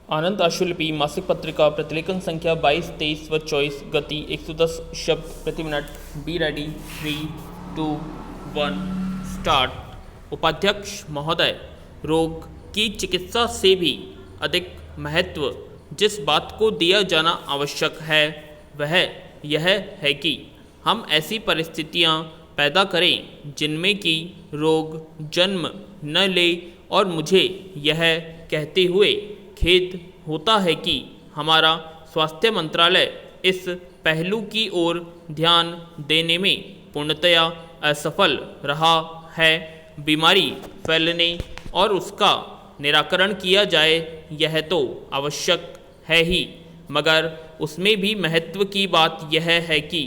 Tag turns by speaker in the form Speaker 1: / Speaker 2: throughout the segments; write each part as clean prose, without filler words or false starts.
Speaker 1: आनंद आशुलिपि मासिक पत्रिका प्रतिलेखन संख्या 22, 23 व 24, गति 110 शब्द प्रति मिनट। Be ready, 3, 2, 1 start. उपाध्यक्ष महोदय, रोग की चिकित्सा से भी अधिक महत्व जिस बात को दिया जाना आवश्यक है वह यह है कि हम ऐसी परिस्थितियां पैदा करें जिनमें कि रोग जन्म न ले। और मुझे यह कहते हुए खेद होता है कि हमारा स्वास्थ्य मंत्रालय इस पहलू की ओर ध्यान देने में पूर्णतया असफल रहा है। बीमारी फैलने और उसका निराकरण किया जाए यह तो आवश्यक है ही, मगर उसमें भी महत्व की बात यह है कि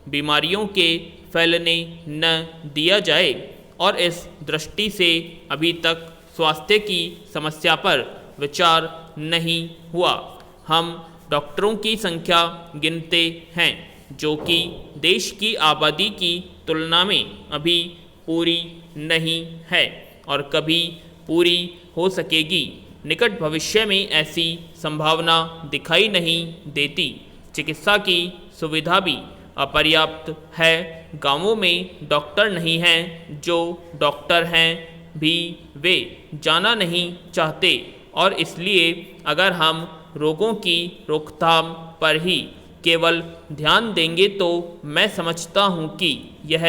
Speaker 1: बीमारियों के फैलने न दिया जाए। और इस दृष्टि से अभी तक स्वास्थ्य की समस्या पर विचार नहीं हुआ। हम डॉक्टरों की संख्या गिनते हैं जो कि देश की आबादी की तुलना में अभी पूरी नहीं है और कभी पूरी हो सकेगी। निकट भविष्य में ऐसी संभावना दिखाई नहीं देती। चिकित्सा की सुविधा भी अपर्याप्त है। गांवों में डॉक्टर नहीं हैं, जो डॉक्टर हैं भी वे जाना नहीं चाहते। और इसलिए अगर हम रोगों की रोकथाम पर ही केवल ध्यान देंगे तो मैं समझता हूँ कि यह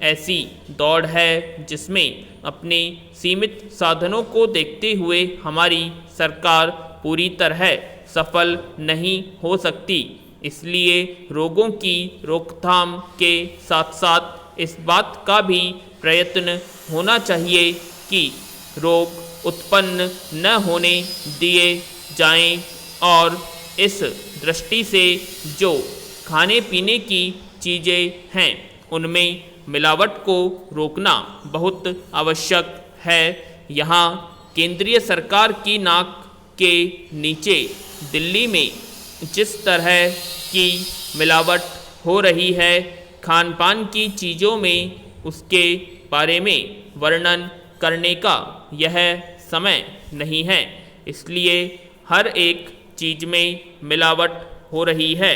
Speaker 1: ऐसी दौड़ है जिसमें अपने सीमित साधनों को देखते हुए हमारी सरकार पूरी तरह सफल नहीं हो सकती। इसलिए रोगों की रोकथाम के साथ साथ इस बात का भी प्रयत्न होना चाहिए कि रोग उत्पन्न न होने दिए जाएं। और इस दृष्टि से जो खाने पीने की चीज़ें हैं उनमें मिलावट को रोकना बहुत आवश्यक है। यहाँ केंद्रीय सरकार की नाक के नीचे दिल्ली में जिस तरह की मिलावट हो रही है, खान पान की चीज़ों में उसके बारे में वर्णन करने का यह समय नहीं है। इसलिए हर एक चीज़ में मिलावट हो रही है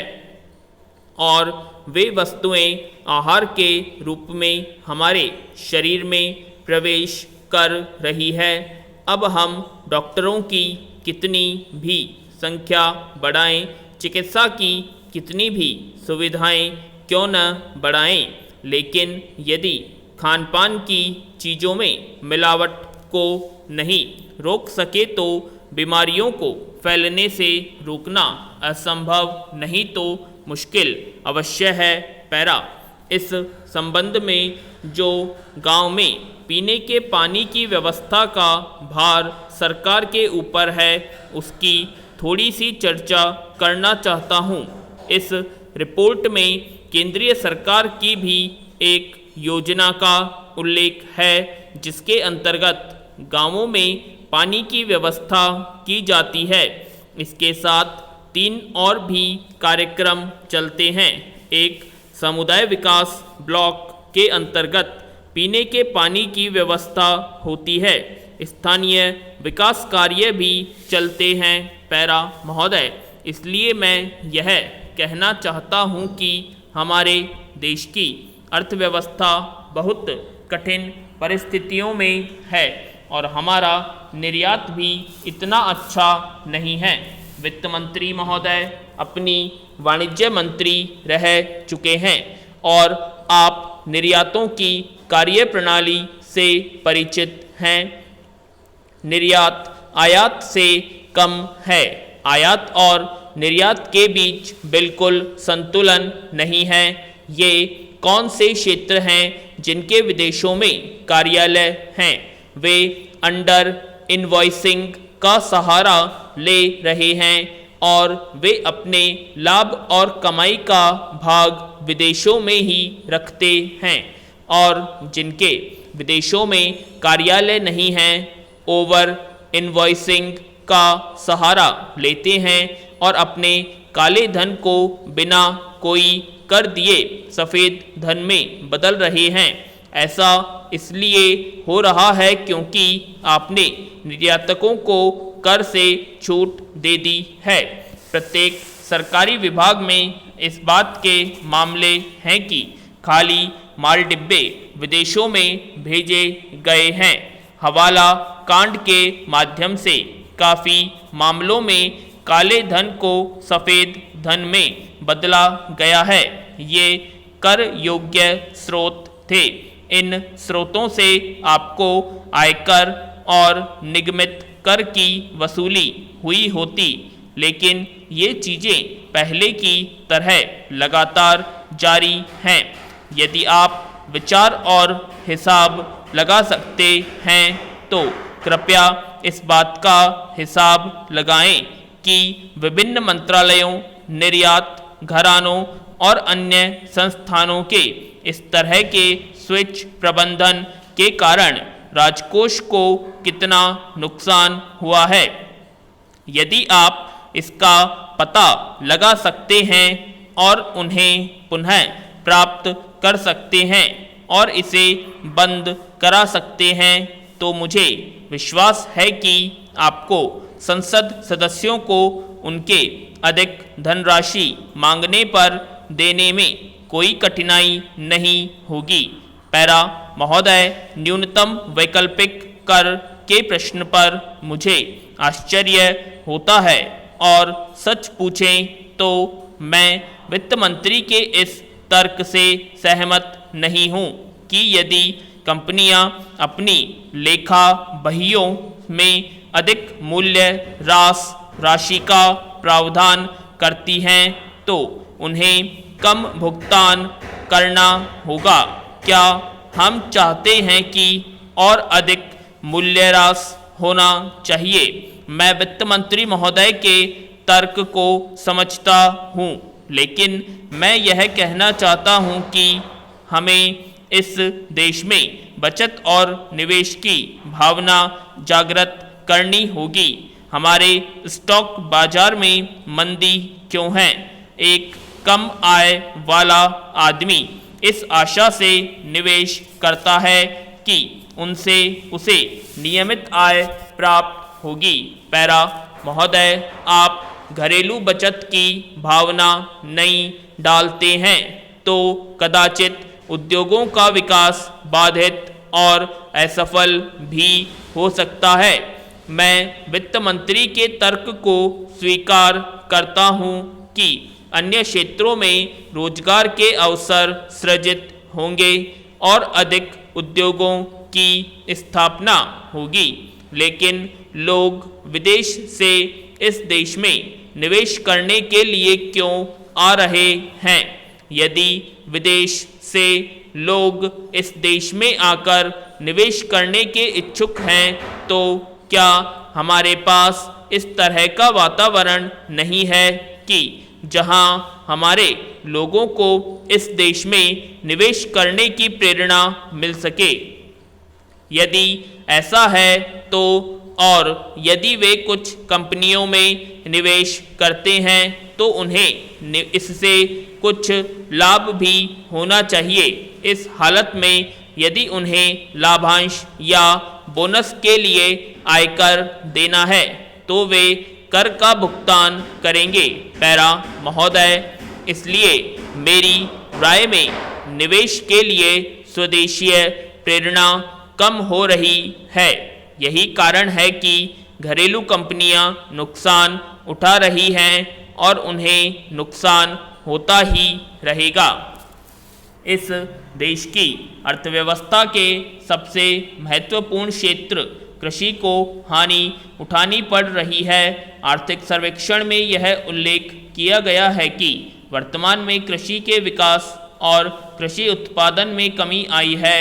Speaker 1: और वे वस्तुएं आहार के रूप में हमारे शरीर में प्रवेश कर रही है। अब हम डॉक्टरों की कितनी भी संख्या बढ़ाएं, चिकित्सा की कितनी भी सुविधाएं क्यों न बढ़ाएं, लेकिन यदि खान पान की चीज़ों में मिलावट को नहीं रोक सके तो बीमारियों को फैलने से रोकना असंभव नहीं तो मुश्किल अवश्य है। पैरा, इस संबंध में जो गांव में पीने के पानी की व्यवस्था का भार सरकार के ऊपर है उसकी थोड़ी सी चर्चा करना चाहता हूं। इस रिपोर्ट में केंद्रीय सरकार की भी एक योजना का उल्लेख है जिसके अंतर्गत गांवों में पानी की व्यवस्था की जाती है। इसके साथ 3 और भी कार्यक्रम चलते हैं। एक समुदाय विकास ब्लॉक के अंतर्गत पीने के पानी की व्यवस्था होती है। स्थानीय विकास कार्य भी चलते हैं। पैरा महोदय, इसलिए मैं यह कहना चाहता हूं कि हमारे देश की अर्थव्यवस्था बहुत कठिन परिस्थितियों में है और हमारा निर्यात भी इतना अच्छा नहीं है। वित्त मंत्री महोदय अपनी वाणिज्य मंत्री रह चुके हैं और आप निर्यातों की कार्यप्रणाली से परिचित हैं। निर्यात आयात से कम है। आयात और निर्यात के बीच बिल्कुल संतुलन नहीं है। ये कौन से क्षेत्र हैं जिनके विदेशों में कार्यालय हैं? वे अंडर इनवॉइसिंग का सहारा ले रहे हैं और वे अपने लाभ और कमाई का भाग विदेशों में ही रखते हैं। और जिनके विदेशों में कार्यालय नहीं हैं, ओवर इनवॉइसिंग का सहारा लेते हैं और अपने काले धन को बिना कोई कर दिए सफ़ेद धन में बदल रहे हैं। ऐसा इसलिए हो रहा है क्योंकि आपने निर्यातकों को कर से छूट दे दी है। प्रत्येक सरकारी विभाग में इस बात के मामले हैं कि खाली माल डिब्बे विदेशों में भेजे गए हैं। हवाला कांड के माध्यम से काफ़ी मामलों में काले धन को सफ़ेद धन में बदला गया है। ये कर योग्य स्रोत थे। इन स्रोतों से आपको आयकर और निगमित कर की वसूली हुई होती, लेकिन ये चीज़ें पहले की तरह लगातार जारी हैं। यदि आप विचार और हिसाब लगा सकते हैं तो कृपया इस बात का हिसाब लगाएं कि विभिन्न मंत्रालयों, निर्यात घरानों और अन्य संस्थानों के इस तरह के स्विच प्रबंधन के कारण राजकोष को कितना नुकसान हुआ है। यदि आप इसका पता लगा सकते हैं और उन्हें पुनः प्राप्त कर सकते हैं और इसे बंद करा सकते हैं तो मुझे विश्वास है कि आपको संसद सदस्यों को उनके अधिक धनराशि मांगने पर देने में कोई कठिनाई नहीं होगी। पैरा महोदय, न्यूनतम वैकल्पिक कर के प्रश्न पर मुझे आश्चर्य होता है और सच पूछें तो मैं वित्त मंत्री के इस तर्क से सहमत नहीं हूँ कि यदि कंपनियां अपनी लेखा बहियों में अधिक मूल्य राशि का प्रावधान करती हैं तो उन्हें कम भुगतान करना होगा। क्या हम चाहते हैं कि और अधिक मूल्यह्रास होना चाहिए? मैं वित्त मंत्री महोदय के तर्क को समझता हूँ, लेकिन मैं यह कहना चाहता हूँ कि हमें इस देश में बचत और निवेश की भावना जागृत करनी होगी। हमारे स्टॉक बाजार में मंदी क्यों है? एक कम आय वाला आदमी इस आशा से निवेश करता है कि उसे नियमित आय प्राप्त होगी। पैरा महोदय, आप घरेलू बचत की भावना नहीं डालते हैं तो कदाचित उद्योगों का विकास बाधित और असफल भी हो सकता है। मैं वित्त मंत्री के तर्क को स्वीकार करता हूं कि अन्य क्षेत्रों में रोजगार के अवसर सृजित होंगे और अधिक उद्योगों की स्थापना होगी, लेकिन लोग विदेश से इस देश में निवेश करने के लिए क्यों आ रहे हैं? यदि विदेश से लोग इस देश में आकर निवेश करने के इच्छुक हैं तो क्या हमारे पास इस तरह का वातावरण नहीं है कि जहां हमारे लोगों को इस देश में निवेश करने की प्रेरणा मिल सके? यदि ऐसा है तो और यदि वे कुछ कंपनियों में निवेश करते हैं तो उन्हें इससे कुछ लाभ भी होना चाहिए। इस हालत में यदि उन्हें लाभांश या बोनस के लिए आयकर देना है तो वे कर का भुगतान करेंगे। पैरा महोदय, इसलिए मेरी राय में निवेश के लिए स्वदेशीय प्रेरणा कम हो रही है। यही कारण है कि घरेलू कंपनियां नुकसान उठा रही हैं और उन्हें नुकसान होता ही रहेगा। इस देश की अर्थव्यवस्था के सबसे महत्वपूर्ण क्षेत्र कृषि को हानि उठानी पड़ रही है। आर्थिक सर्वेक्षण में यह उल्लेख किया गया है कि वर्तमान में कृषि के विकास और कृषि उत्पादन में कमी आई है।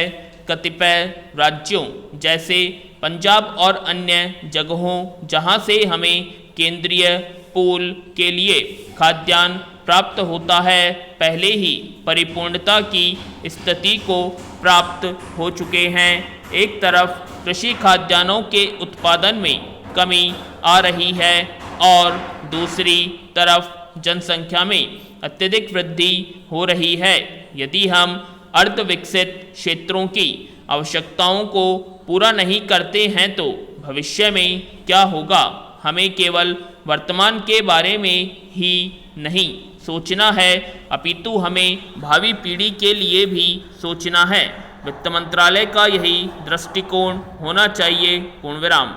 Speaker 1: कतिपय राज्यों जैसे पंजाब और अन्य जगहों जहां से हमें केंद्रीय पूल के लिए खाद्यान्न प्राप्त होता है, पहले ही परिपूर्णता की स्थिति को प्राप्त हो चुके हैं। एक तरफ कृषि खाद्यान्नों के उत्पादन में कमी आ रही है और दूसरी तरफ जनसंख्या में अत्यधिक वृद्धि हो रही है। यदि हम अर्ध विकसित क्षेत्रों की आवश्यकताओं को पूरा नहीं करते हैं तो भविष्य में क्या होगा। हमें केवल वर्तमान के बारे में ही नहीं सोचना है, अपितु हमें भावी पीढ़ी के लिए भी सोचना है। वित्त मंत्रालय का यही दृष्टिकोण होना चाहिए। पूर्ण विराम।